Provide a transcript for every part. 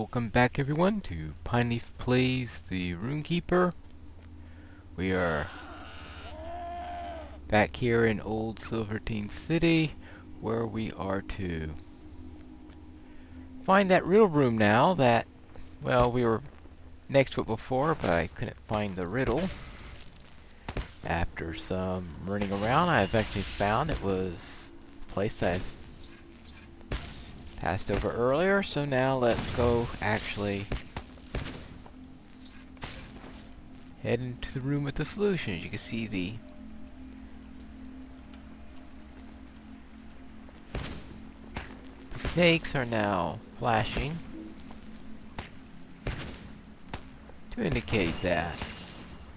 Welcome back everyone to Pineleaf Plays the Runekeeper. We are back here in Old Silvertine City where we are to find that riddle room now that, well, we were next to it before but I couldn't find the riddle. After some running around I eventually found it was a place I've passed over earlier, so now let's go actually head into the room with the solution. As you can see, the snakes are now flashing to indicate that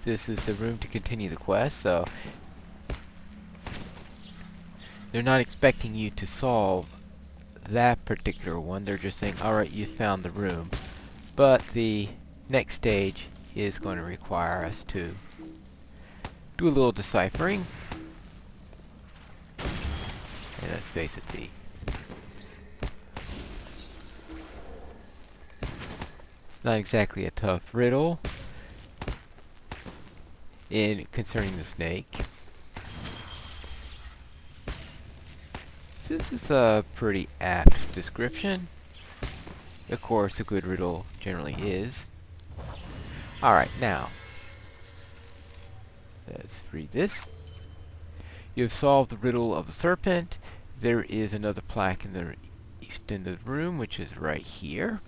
this is the room to continue the quest, so they're not expecting you to solve that particular one. They're just saying, alright, you found the room. But the next stage is going to require us to do a little deciphering. And let's face it, it's not exactly a tough riddle in concerning the snake. This is a pretty apt description. Of course, a good riddle generally is. Alright, now, let's read this. You have solved the riddle of the serpent. There is another plaque in the east end of the room, which is right here.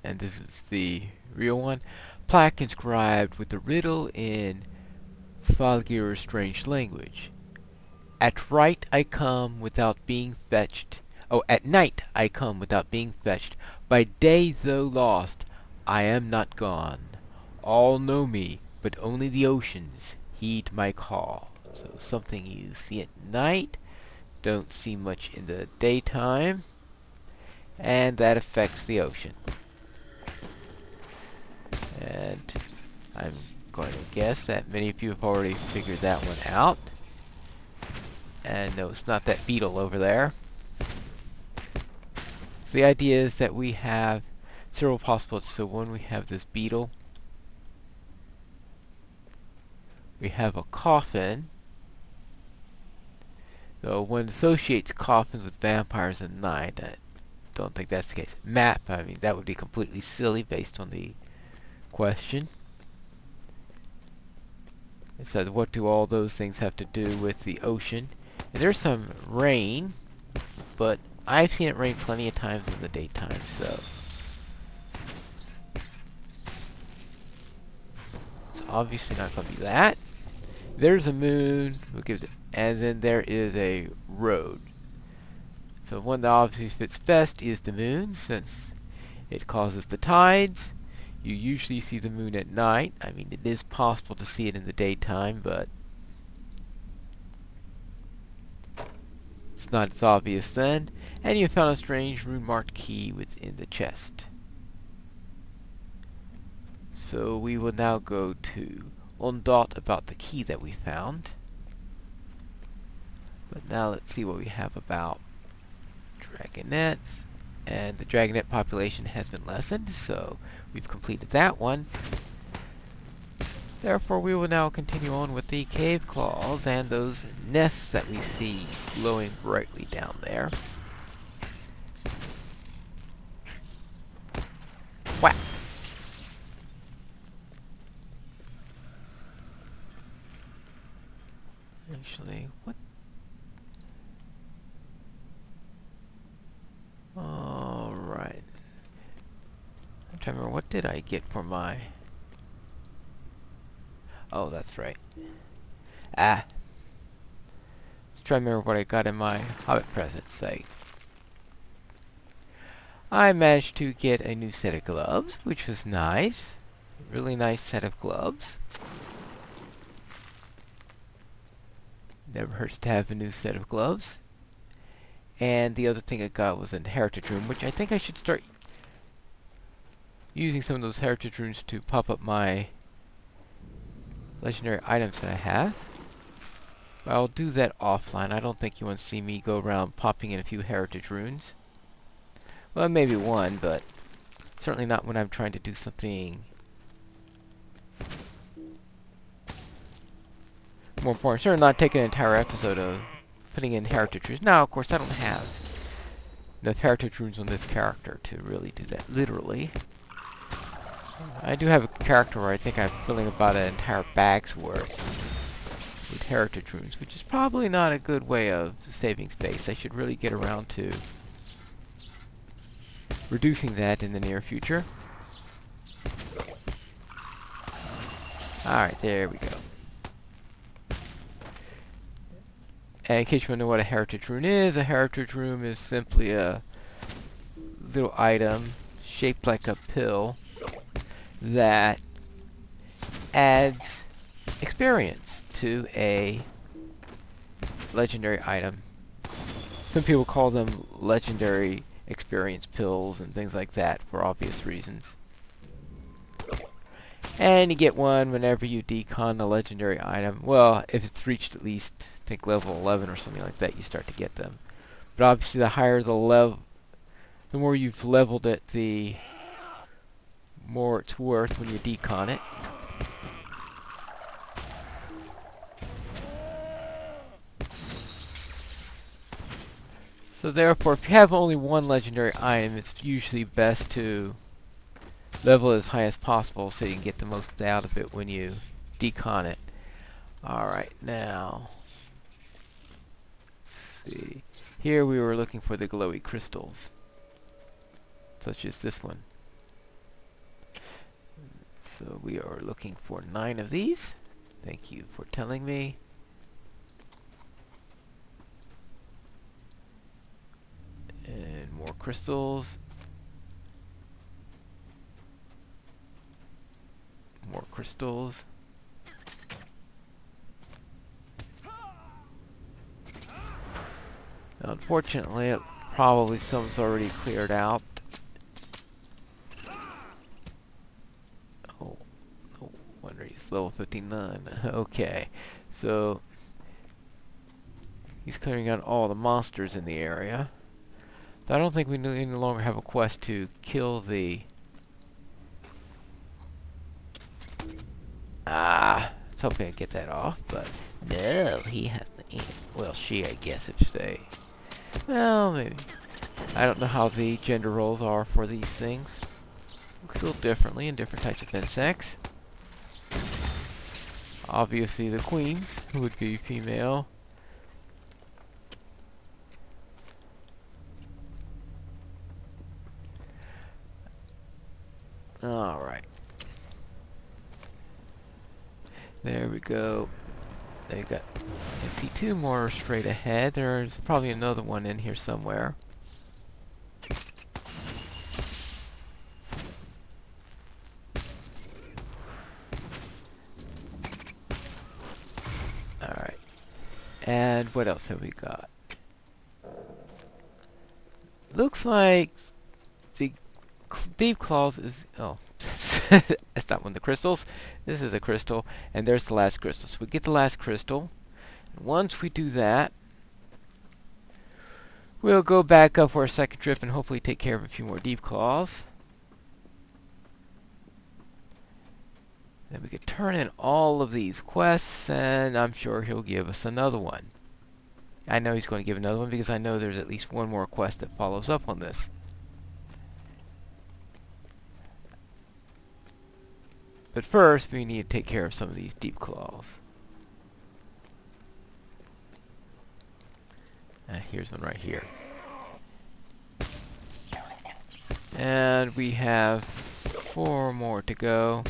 And this is the real one. Plaque inscribed with the riddle in Falgir's strange language. At right I come without being fetched. Oh, at night I come without being fetched. By day, though lost, I am not gone. All know me, but only the oceans heed my call. So something you see at night, don't see much in the daytime, and that affects the ocean. And I'm going to guess that many of you have already figured that one out. And no, it's not that beetle over there. So the idea is that we have several possibilities. So when we have this beetle, we have a coffin. Though one associates coffins with vampires and night. I don't think that's the case. Map, I mean, that would be completely silly based on the question. It says, what do all those things have to do with the ocean? And there's some rain, but I've seen it rain plenty of times in the daytime, so it's obviously not going to be that. There's a moon, we'll give it, and then there is a road. So one that obviously fits best is the moon, since it causes the tides. You usually see the moon at night. I mean, it is possible to see it in the daytime, but it's not as obvious then. And you found a strange rune-marked key within the chest. So we will now go to Ondot about the key that we found. But now let's see what we have about dragonets. And the dragonet population has been lessened, so we've completed that one. Therefore, we will now continue on with the cave claws and those nests that we see glowing brightly down there. Whack! Actually, what? Alright. I'm trying to remember, what did I get for my... Oh, that's right. Let's try to remember what I got in my Hobbit present site. I managed to get a new set of gloves, which was nice. Really nice set of gloves. Never hurts to have a new set of gloves. And the other thing I got was a heritage rune, which I think I should start using some of those heritage runes to pop up my legendary items that I have. I'll do that offline. I don't think you want to see me go around popping in a few heritage runes. Well, maybe one, but certainly not when I'm trying to do something more important. Certainly not taking an entire episode of putting in heritage runes. Now, of course, I don't have enough heritage runes on this character to really do that literally. I do have a character where I think I'm filling about an entire bag's worth with heritage runes, which is probably not a good way of saving space. I should really get around to reducing that in the near future. Alright, there we go. And in case you want to know what a heritage rune is, a heritage rune is simply a little item shaped like a pill that adds experience to a legendary item. Some people call them legendary experience pills and things like that for obvious reasons. And you get one whenever you decon a legendary item. Well, if it's reached at least, I think, level 11 or something like that, you start to get them. But obviously the higher the level, the more you've leveled it, the more it's worth when you decon it. So therefore, if you have only one legendary item, it's usually best to level it as high as possible so you can get the most out of it when you decon it. Alright, now, let's see. Here we were looking for the glowy crystals, such as this one. So we are looking for 9 of these. Thank you for telling me. And more crystals. More crystals. Unfortunately, probably some's already cleared out. Oh, no wonder he's level 59. Okay, so he's clearing out all the monsters in the area. So I don't think we any longer have a quest to kill the... I was hoping I'd get that off, but no, he has the... Well, she, I guess, if they... Well, maybe. I don't know how the gender roles are for these things. Looks a little differently in different types of insects. Obviously the queens would be female. Alright. There we go. They got... I see 2 more straight ahead. There's probably another one in here somewhere. Alright. And what else have we got? Looks like the Deep Claws is... Oh. That's not one of the crystals. This is a crystal. And there's the last crystal. So we get the last crystal. And once we do that, we'll go back up for a second trip and hopefully take care of a few more Deep Claws. Then we could turn in all of these quests, and I'm sure he'll give us another one. I know he's going to give another one because I know there's at least one more quest that follows up on this. But first, we need to take care of some of these Deep Claws. Here's one right here. And we have 4 more to go.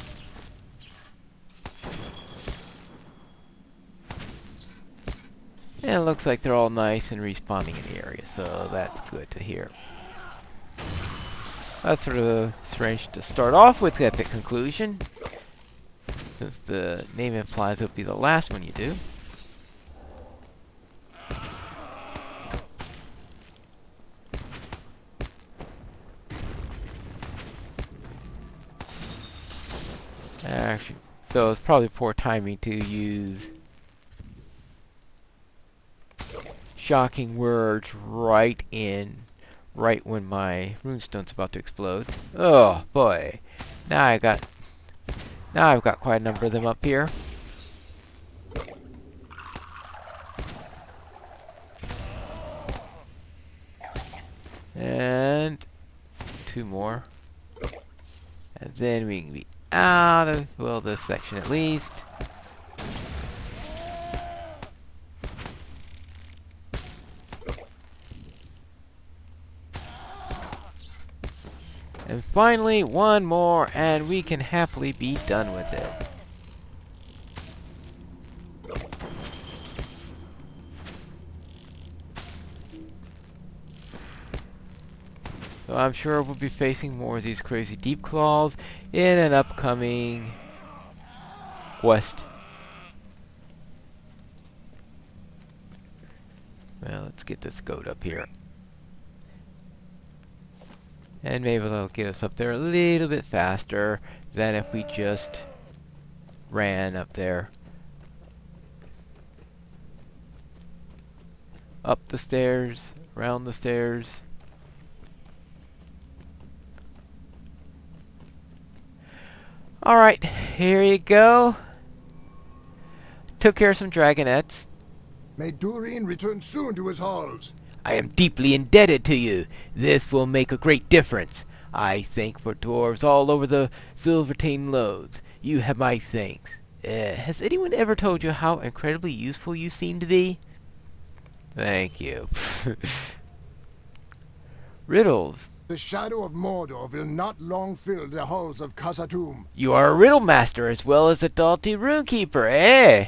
And it looks like they're all nice and respawning in the area, so that's good to hear. That's sort of strange to start off with Epic Conclusion, since the name implies it'll be the last one you do. Actually, so it's probably poor timing to use shocking words right when my runestone's about to explode. Oh boy. Now I've got quite a number of them up here. And 2 more. And then we can be out of, well, this section at least. And finally, 1 more, and we can happily be done with it. So I'm sure we'll be facing more of these crazy deep claws in an upcoming quest. Well, let's get this goat up here. And maybe that'll get us up there a little bit faster than if we just ran up there. Up the stairs, around the stairs. Alright, here you go. Took care of some dragonettes. May Durin return soon to his halls. I am deeply indebted to you. This will make a great difference. I think for dwarves all over the Silvertane Lodes. You have my thanks. Has anyone ever told you how incredibly useful you seem to be? Thank you. Riddles. The shadow of Mordor will not long fill the halls of Khazad-dûm. You are a riddle master as well as a doughty runekeeper, eh?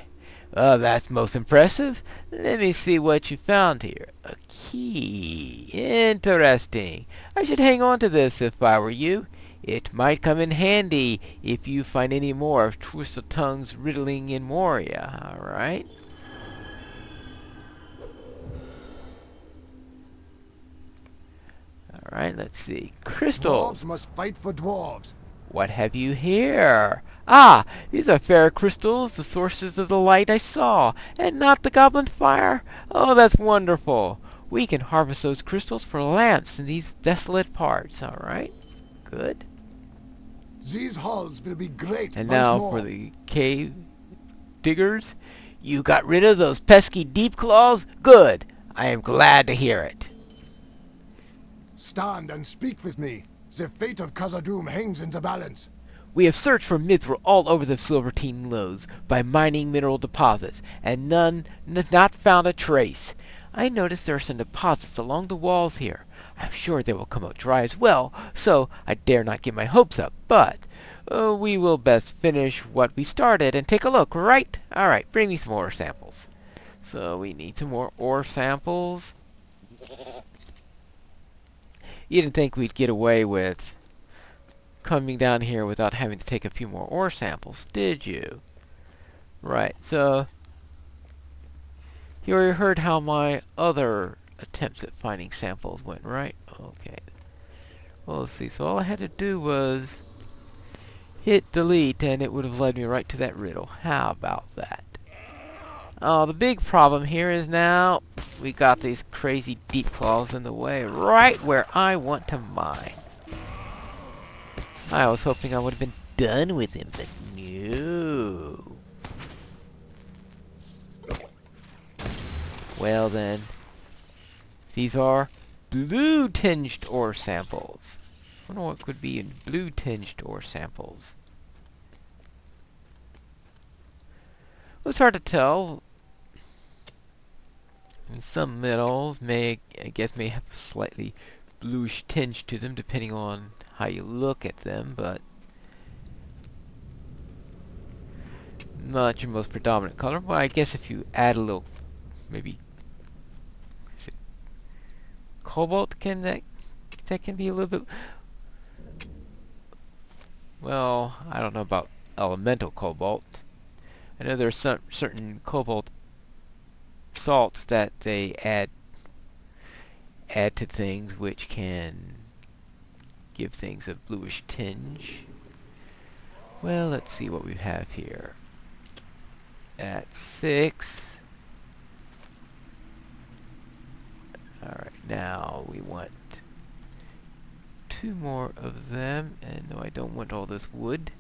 That's most impressive. Let me see what you found here. A key. Interesting. I should hang on to this if I were you. It might come in handy if you find any more of Twist-o-Tongue's riddling in Moria, alright? Alright, let's see. Crystal. Dwarves must fight for dwarves. What have you here? Ah, these are fair crystals, the sources of the light I saw, and not the goblin fire. Oh, that's wonderful. We can harvest those crystals for lamps in these desolate parts, alright? Good. These halls will be great And once now more. for the cave diggers. You got rid of those pesky deep claws? Good. I am glad to hear it. Stand and speak with me. The fate of Khazad-dûm hangs in the balance. We have searched for mithril all over the Silvertane Lodes by mining mineral deposits, and not found a trace. I noticed there are some deposits along the walls here. I'm sure they will come out dry as well, so I dare not get my hopes up, but we will best finish what we started and take a look, right? Alright, bring me some ore samples. So we need some more ore samples. You didn't think we'd get away with coming down here without having to take a few more ore samples, did you? Right, so you already heard how my other attempts at finding samples went, right? Okay. Well, let's see. So all I had to do was hit delete and it would have led me right to that riddle. How about that? Oh, the big problem here is now we got these crazy deep claws in the way right where I want to mine. I was hoping I would have been done with him, but no. Well then, these are blue-tinged ore samples. I wonder what could be in blue-tinged ore samples. Well, it's hard to tell. And some metals may have a slightly bluish tinge to them, depending on how you look at them, but not your most predominant color. Well, I guess if you add a little, maybe is it cobalt, that can be a little bit. Well, I don't know about elemental cobalt. I know there's some certain cobalt salts that they add to things which can give things a bluish tinge. Well, let's see what we have here. At 6. Alright, now we want 2 more of them, and no, I don't want all this wood.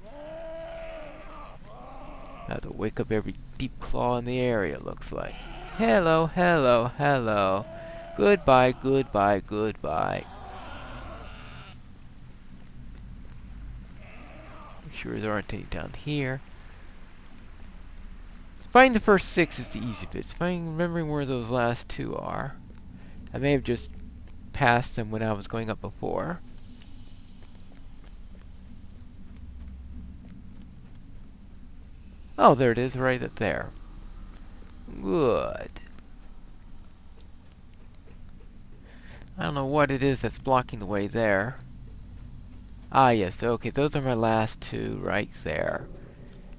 I have to wake up every deep claw in the area, looks like. Hello, hello, hello. Goodbye, goodbye, goodbye. Make sure there aren't any down here. Finding the first 6 is the easy bit. It's remembering where those last 2 are. I may have just passed them when I was going up before. Oh, there it is, right up there. Good. I don't know what it is that's blocking the way there. Ah, yes, okay, those are my last 2 right there.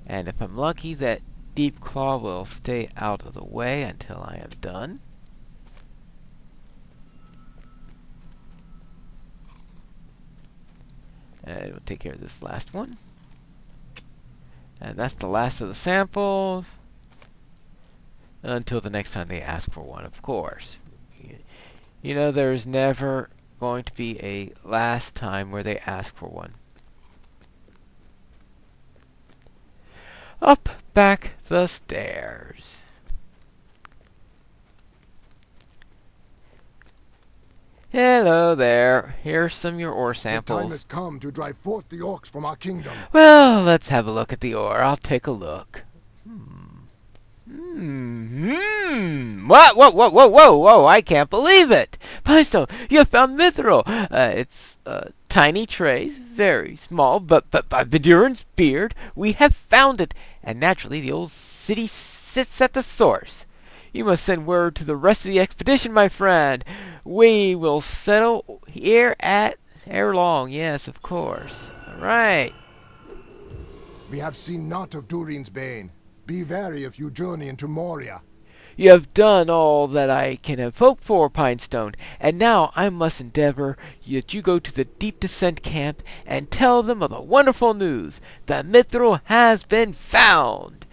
And if I'm lucky, that deep claw will stay out of the way until I am done. And we'll take care of this last one. And that's the last of the samples. Until the next time they ask for one, of course. You know, there's never going to be a last time where they ask for one. Up, back the stairs. Hello there. Here's some of your ore The time samples. has come to drive forth the orcs from our kingdom. Well, let's have a look at the ore. I'll take a look. What? Whoa, whoa, whoa, whoa, whoa! I can't believe it! Paizo, you found mithril! It's tiny trays, very small, but by Vidurin's beard, we have found it! And naturally, the old city sits at the source. You must send word to the rest of the expedition, my friend. We will settle here ere long. Yes, of course. All right. We have seen naught of Durin's bane. Be wary if you journey into Moria. You have done all that I can have hoped for, Pinestone, and now I must endeavor that you go to the Deep Descent camp and tell them of the wonderful news. The mithril has been found.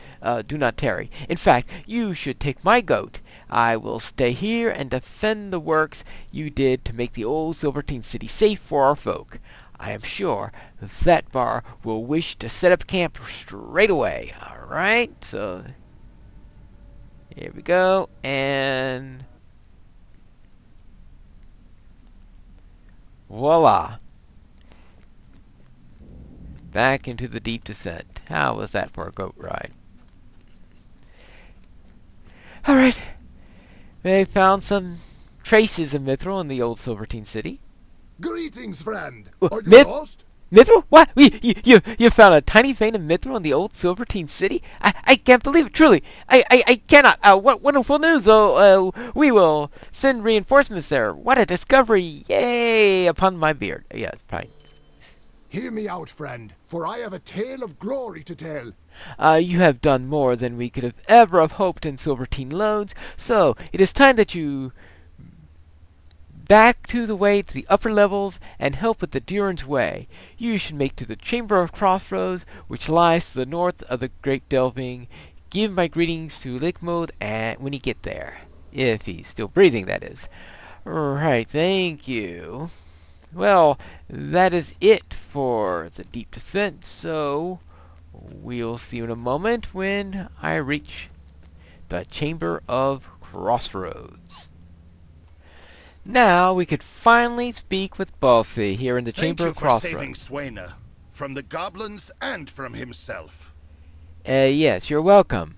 Do not tarry. In fact, you should take my goat. I will stay here and defend the works you did to make the old Silvertine city safe for our folk. I am sure Vetbar will wish to set up camp straight away. All right, so here we go, and voila! Back into the Deep Descent. How was that for a goat ride? All right, they found some traces of mithril in the old Silvertine city. Greetings, friend. Are you Myth- lost? Mithril? What? You found a tiny vein of mithril in the old Silvertine city? I can't believe it, truly. I cannot. What wonderful news. We will send reinforcements there. What a discovery. Yay, upon my beard. Yeah, it's fine. Hear me out, friend, for I have a tale of glory to tell. You have done more than we could have ever have hoped in Silvertine loans, so it is time that you back to the way to the upper levels and help with the Durin's Way. You should make to the Chamber of Crossroads, which lies to the north of the Great Delving. Give my greetings to Lickmode and when you get there. If he's still breathing, that is. Right, thank you. Well, that is it for the Deep Descent, so we'll see you in a moment when I reach the Chamber of Crossroads. Now we could finally speak with Balsi here in the Chamber of Crossroads. Thank you for saving Suena from the goblins and from himself. Yes, you're welcome.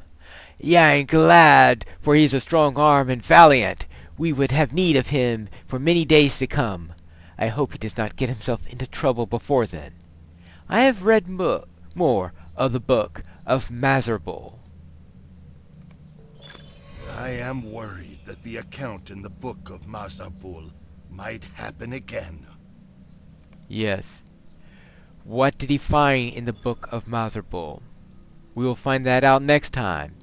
Yeah, I'm glad, for he's a strong arm and valiant. We would have need of him for many days to come. I hope he does not get himself into trouble before then. I have read more of the book of Mazarbul. I am worried that the account in the book of Mazarbul might happen again. Yes. What did he find in the book of Mazarbul? We will find that out next time,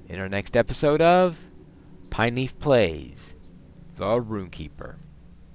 in our next episode of Pineleaf Plays, The Runekeeper.